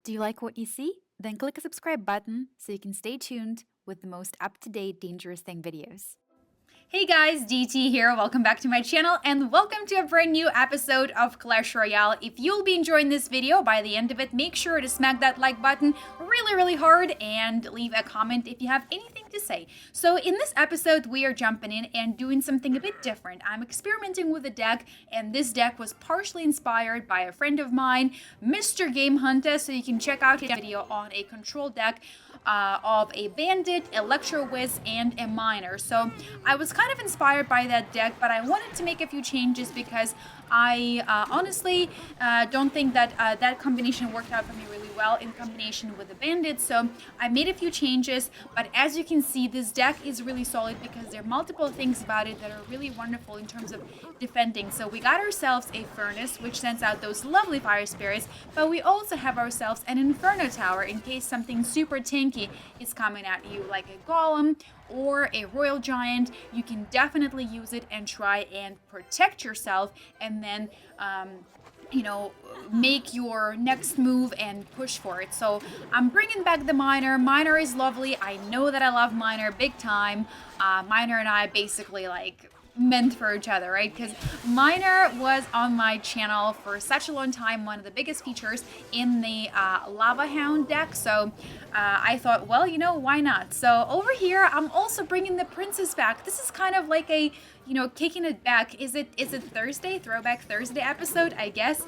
Do you like what you see? Then click the subscribe button so you can stay tuned with the most up-to-date Dangerous Thing videos. Hey guys, DT here. Welcome back to my channel and welcome to a brand new episode of Clash Royale. If you'll be enjoying this video, by the end of it, make sure to smack that like button really hard and leave a comment if you have anything to say. So in this episode, we are jumping in and doing something a bit different. I'm experimenting with a deck, and this deck was partially inspired by a friend of mine, Mr. Game Hunter, so you can check out his video on a control deck of a Bandit, Electro Whiz, and a Miner. So I was kind of inspired by that deck, but I wanted to make a few changes because I honestly don't think that that combination worked out for me really well in combination with the Bandit. So I made a few changes, but as you can see, this deck is really solid because there are multiple things about it that are really wonderful in terms of defending. So we got ourselves a Furnace, which sends out those lovely fire spirits, but we also have ourselves an Inferno Tower in case something super tanky is coming at you, like a Golem or a Royal Giant. You can definitely use it and try and protect yourself, and then make your next move and push for it. So I'm bringing back the Miner. Miner is lovely. I know that I love Miner big time. Miner and I basically meant for each other, right? Because Miner was on my channel for such a long time, one of the biggest features in the Lava Hound deck. So I thought, well, why not? So over here, I'm also bringing the Princess back. This is kind of like a kicking it back. Is it Thursday? Throwback Thursday episode, I guess.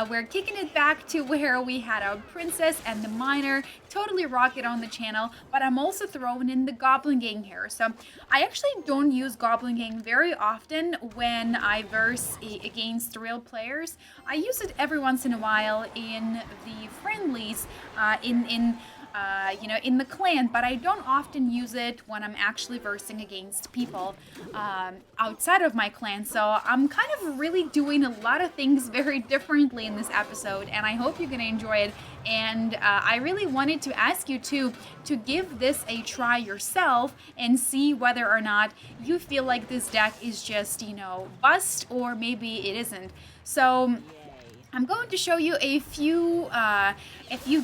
We're kicking it back to where we had our Princess and the Miner totally rock it on the channel, but I'm also throwing in the Goblin Gang here. So I actually don't use Goblin Gang very often when I verse against real players. I use it every once in a while in the friendlies, in the clan, but I don't often use it when I'm actually versing against people outside of my clan. So I'm kind of really doing a lot of things very differently in this episode, and I hope you're gonna enjoy it. And I really wanted to ask you to give this a try yourself and see whether or not you feel like this deck is just, bust, or maybe it isn't. So I'm going to show you a few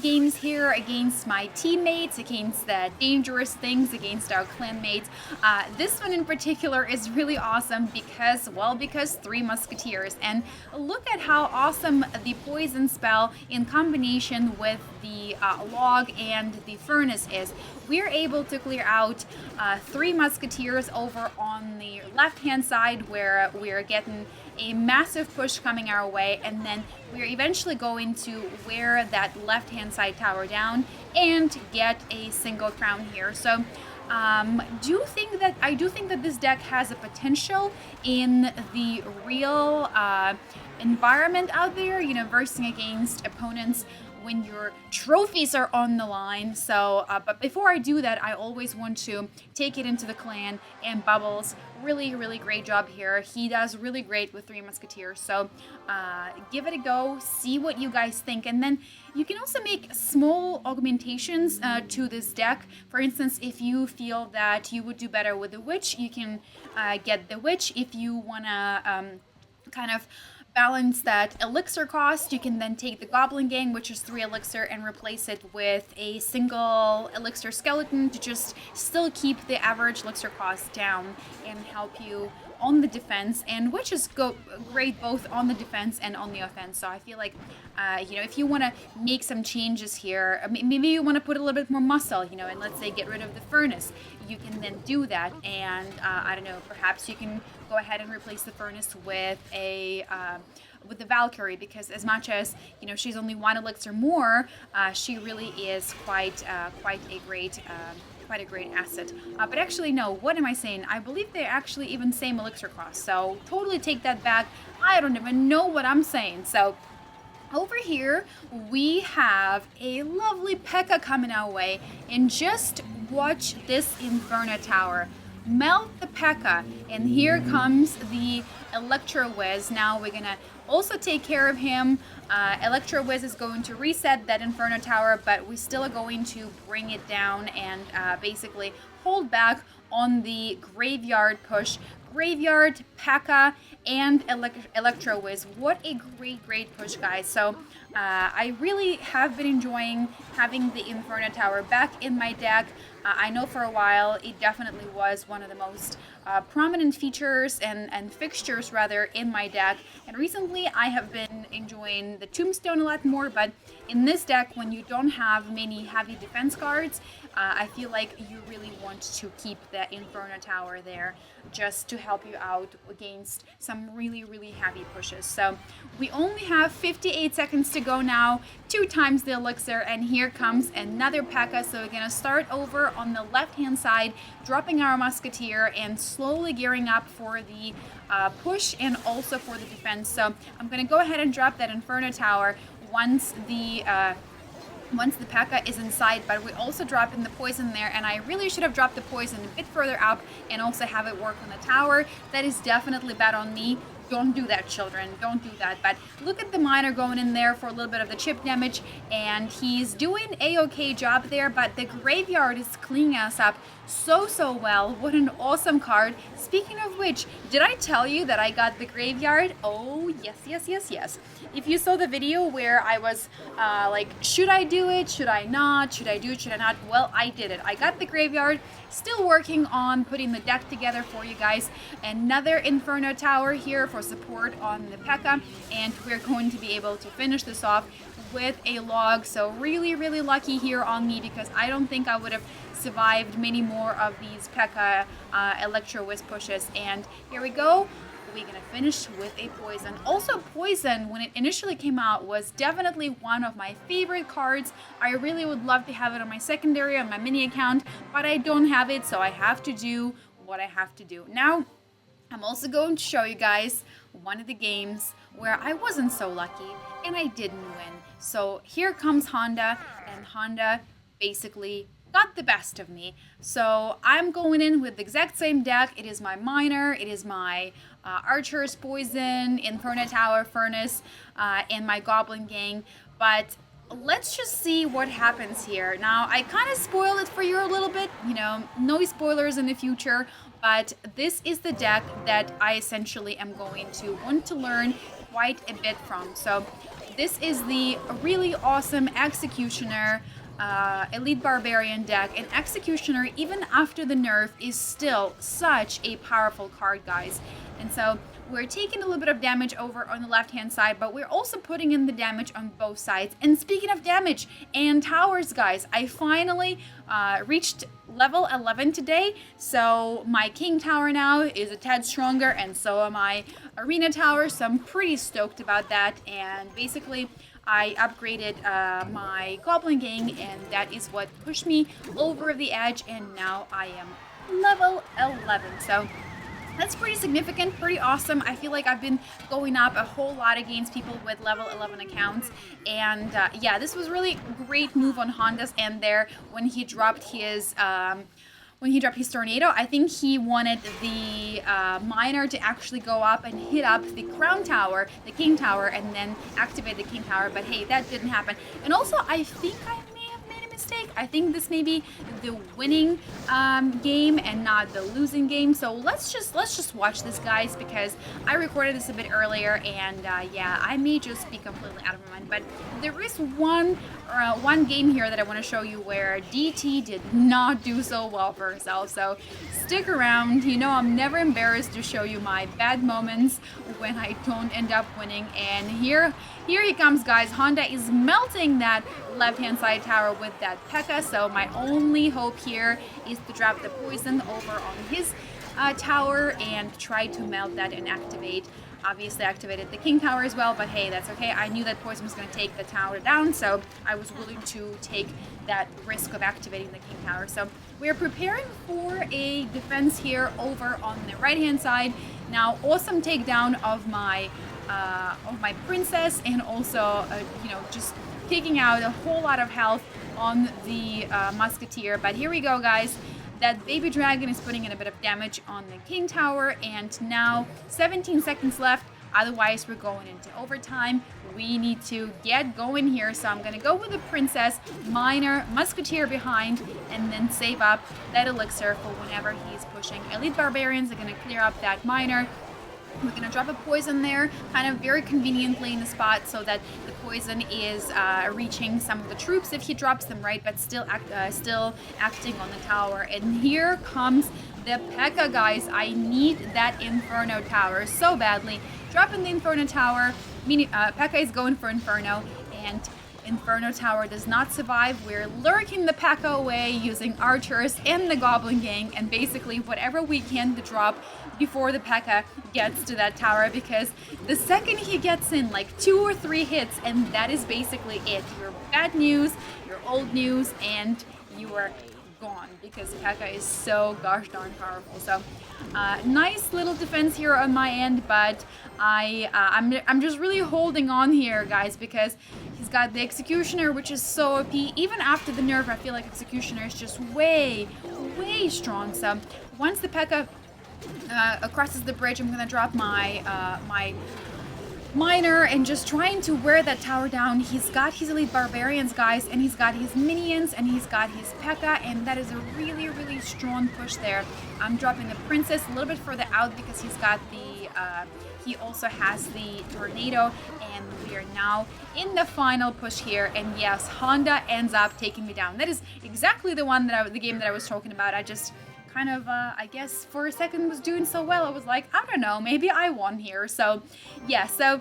games here against my teammates, against the Dangerous Things, against our clanmates. This one in particular is really awesome because Three Musketeers. And look at how awesome the Poison spell in combination with the Log and the Furnace is. We're able to clear out Three Musketeers over on the left-hand side, where we're getting a massive push coming our way, and then we're eventually going to wear that left-hand side tower down and get a single crown here. So I do think that this deck has a potential in the real environment out there, versing against opponents when your trophies are on the line. So, but before I do that, I always want to take it into the clan, and Bubbles, really great job here. He does really great with Three Musketeers. So give it a go, see what you guys think, and then you can also make small augmentations to this deck. For instance, if you feel that you would do better with the Witch, you can get the Witch. If you wanna kind of balance that elixir cost, you can then take the Goblin Gang, which is 3 elixir, and replace it with a single elixir skeleton to just still keep the average elixir cost down and help you on the defense, and witches go great both on the defense and on the offense. So I feel like if you want to make some changes here, maybe you want to put a little bit more muscle, and let's say get rid of the Furnace, you can then do that. And I don't know, perhaps you can go ahead and replace the Furnace with with the Valkyrie, because as much as she's only 1 elixir more, she really is quite a great asset. But actually, no, what am I saying? I believe they're actually even same elixir cost, so totally take that back. I don't even know what I'm saying. So over here, we have a lovely P.E.K.K.A coming our way, and just watch this Inferno Tower. Melt the P.E.K.K.A, and here comes the Electro Whiz. Now we're gonna also take care of him. Electro Whiz is going to reset that Inferno Tower, but we still are going to bring it down and basically hold back on the graveyard push. Graveyard, P.E.K.K.A, and Electro Whiz. What a great push, guys. So I really have been enjoying having the Inferno Tower back in my deck. I know for a while it definitely was one of the most prominent features and fixtures rather in my deck, and recently I have been enjoying the Tombstone a lot more, but in this deck, when you don't have many heavy defense cards, I feel like you really want to keep the Inferno Tower there just to help you out against some really heavy pushes. So we only have 58 seconds to go now, 2 times the elixir, and here comes another P.E.K.K.A. So we're gonna start over on the left hand side, dropping our Musketeer and slowly gearing up for the push and also for the defense. So I'm gonna go ahead and drop that Inferno Tower once the P.E.K.K.A is inside, but we also drop in the poison there, and I really should have dropped the poison a bit further up and also have it work on the tower. That is definitely bad on me. Don't do that, children. Don't do that. But look at the miner going in there for a little bit of the chip damage, and he's doing a-okay job there, but the graveyard is cleaning us up so well. What an awesome card. Speaking of which, did I tell you that I got the graveyard? Oh, yes. If you saw the video where I was like, should I do it? Should I not? Should I do it? Should I not? Well, I did it. I got the graveyard. Still working on putting the deck together for you guys. Another Inferno Tower here for support on the P.E.K.K.A, and we're going to be able to finish this off with a log. So really lucky here on me, because I don't think I would have survived many more of these P.E.K.K.A Electro Whiz pushes. And here we go. We're gonna finish with a poison. Also, poison, when it initially came out, was definitely one of my favorite cards. I really would love to have it on my secondary, on my mini account, but I don't have it, so I have to do what I have to do. Now, I'm also going to show you guys one of the games where I wasn't so lucky and I didn't win. So here comes Honda, and Honda basically got the best of me. So I'm going in with the exact same deck. It is my Miner, it is my Archer's Poison, Inferno Tower, Furnace, and my Goblin Gang. But let's just see what happens here. Now, I kind of spoiled it for you a little bit, you know, no spoilers in the future, but this is the deck that I essentially am going to want to learn quite a bit from. So this is the really awesome Executioner Elite Barbarian deck, and Executioner, even after the nerf, is still such a powerful card, guys. And so we're taking a little bit of damage over on the left hand side, but we're also putting in the damage on both sides. And speaking of damage and towers, guys, I finally reached level 11 today, so my King Tower now is a tad stronger, and so am my Arena Tower, so I'm pretty stoked about that. And basically I upgraded my Goblin Gang, and that is what pushed me over the edge, and now I am level 11. So that's pretty significant, pretty awesome. I feel like I've been going up a whole lot against people with level 11 accounts. And yeah, this was really a great move on Honda's end there when he dropped his tornado. I think he wanted the miner to actually go up and hit up the crown tower, the king tower, and then activate the king tower. But hey, that didn't happen. And also, I think I may have made a mistake. I think this may be the winning game and not the losing game. So let's just watch this, guys, because I recorded this a bit earlier, and yeah, I may just be completely out of my mind. But there is one game here that I want to show you where DT did not do so well for herself. So stick around. You know, I'm never embarrassed to show you my bad moments when I don't end up winning. And here he comes, guys. Honda is melting that left-hand side tower with that P.E.K.K.A. So my only hope here is to drop the poison over on his tower and try to melt that and activate. Obviously activated the king tower as well, but hey, that's okay. I knew that poison was going to take the tower down, so I was willing to take that risk of activating the king tower. So we're preparing for a defense here over on the right hand side. Now, awesome takedown of my princess, and also you know, just taking out a whole lot of health on the musketeer. But here we go, guys. That baby dragon is putting in a bit of damage on the king tower, and now 17 seconds left. Otherwise, we're going into overtime. We need to get going here. So I'm going to go with the princess, miner, musketeer behind, and then save up that elixir for whenever he's pushing. Elite barbarians are going to clear up that miner. We're going to drop a poison there, kind of very conveniently in the spot so that the poison is reaching some of the troops if he drops them, right? But still acting on the tower. And here comes the P.E.K.K.A, guys. I need that Inferno tower so badly. Dropping the Inferno tower. P.E.K.K.A is going for Inferno, and Inferno Tower does not survive. We're lurking the P.E.K.K.A away using archers and the Goblin Gang, and basically whatever we can to drop before the P.E.K.K.A gets to that tower, because the second he gets in, like 2 or 3 hits, and that is basically it. You're bad news, you're old news, and you are gone, because P.E.K.K.A is so gosh darn powerful. So nice little defense here on my end, but I'm just really holding on here, guys, because he's got the Executioner, which is so OP. Even after the nerf, I feel like Executioner is just way strong. So once the P.E.K.K.A crosses the bridge, I'm gonna drop my my miner and just trying to wear that tower down. He's got his elite barbarians, guys, and he's got his minions, and he's got his P.E.K.K.A, and that is a really strong push there. I'm dropping the princess a little bit further out because he's got the he also has the tornado, and we are now in the final push here. And yes, Honda ends up taking me down. That is exactly the one that the game that I was talking about. I just kind of, I guess for a second was doing so well. I was like, I don't know, maybe I won here. So yeah, so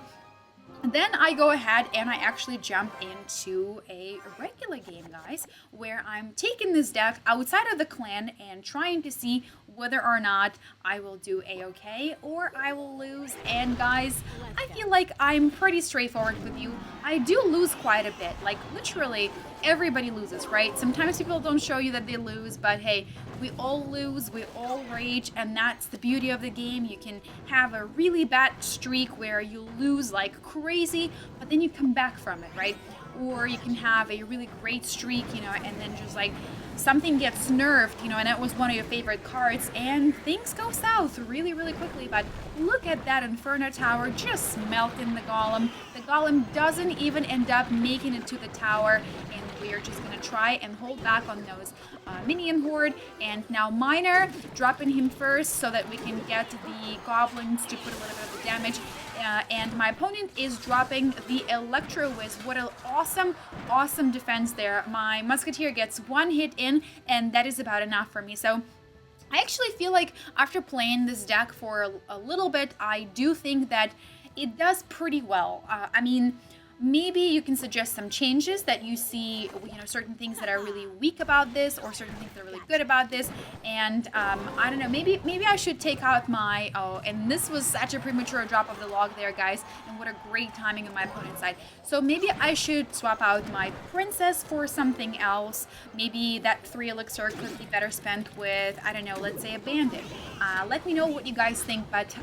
then I go ahead and I actually jump into a regular game, guys, where I'm taking this deck outside of the clan and trying to see whether or not I will do a-okay or I will lose. And guys, I feel like I'm pretty straightforward with you. I do lose quite a bit. Like literally everybody loses, right? Sometimes people don't show you that they lose, but hey, we all lose, we all rage, and that's the beauty of the game. You can have a really bad streak where you lose like crazy, but then you come back from it, right? Or you can have a really great streak, you know, and then just like something gets nerfed, you know, and that was one of your favorite cards, and things go south really quickly. But look at that Inferno Tower just melting the Golem. The Golem doesn't even end up making it to the tower, and we're just gonna try and hold back on those minion horde. And now Miner, dropping him first so that we can get the goblins to put a little bit of the damage. And my opponent is dropping the Electro Whiz. What an awesome defense there. My Musketeer gets 1 hit in, and that is about enough for me. So I actually feel like after playing this deck for a little bit, I do think that it does pretty well. I mean, maybe you can suggest some changes that you see, you know, certain things that are really weak about this, or certain things that are really good about this. And I don't know, maybe I should take out my, oh, and this was such a premature drop of the log there, guys, and what a great timing on my opponent's side. So maybe I should swap out my princess for something else. Maybe that 3 elixir could be better spent with, I don't know, let's say a bandit. Let me know what you guys think, but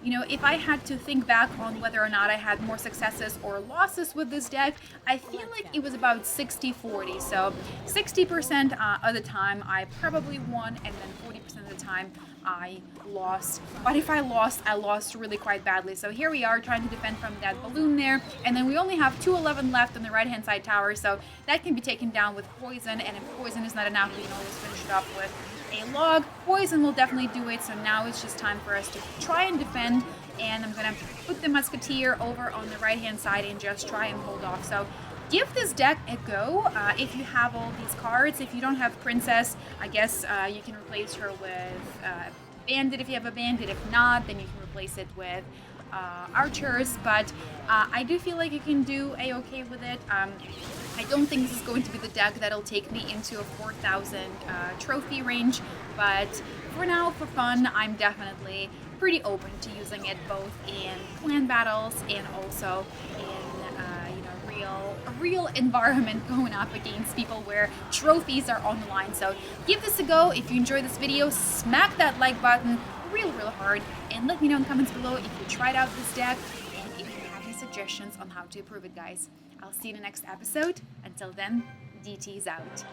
you know, if I had to think back on whether or not I had more successes or losses with this deck, I feel like it was about 60-40. So 60% of the time I probably won, and then 40% of the time I lost. But if I lost really quite badly. So here we are trying to defend from that balloon there, and then we only have 211 left on the right hand side tower, so that can be taken down with poison, and if poison is not enough, we can always finish it off with a log. Poison will definitely do it, so now it's just time for us to try and defend, and I'm gonna put the Musketeer over on the right hand side and just try and hold off. So give this deck a go if you have all these cards. If you don't have Princess, I guess you can replace her with Bandit if you have a Bandit. If not, then you can replace it with archers, but I do feel like you can do a-okay with it. I don't think this is going to be the deck that'll take me into a 4,000 trophy range, but for now, for fun, I'm definitely pretty open to using it both in clan battles and also in you know, a real environment going up against people where trophies are on the line. So give this a go. If you enjoyed this video, smack that like button real hard, and let me know in the comments below if you tried out this deck and if you have any suggestions on how to improve it, guys. I'll see you in the next episode. Until then, DT is out.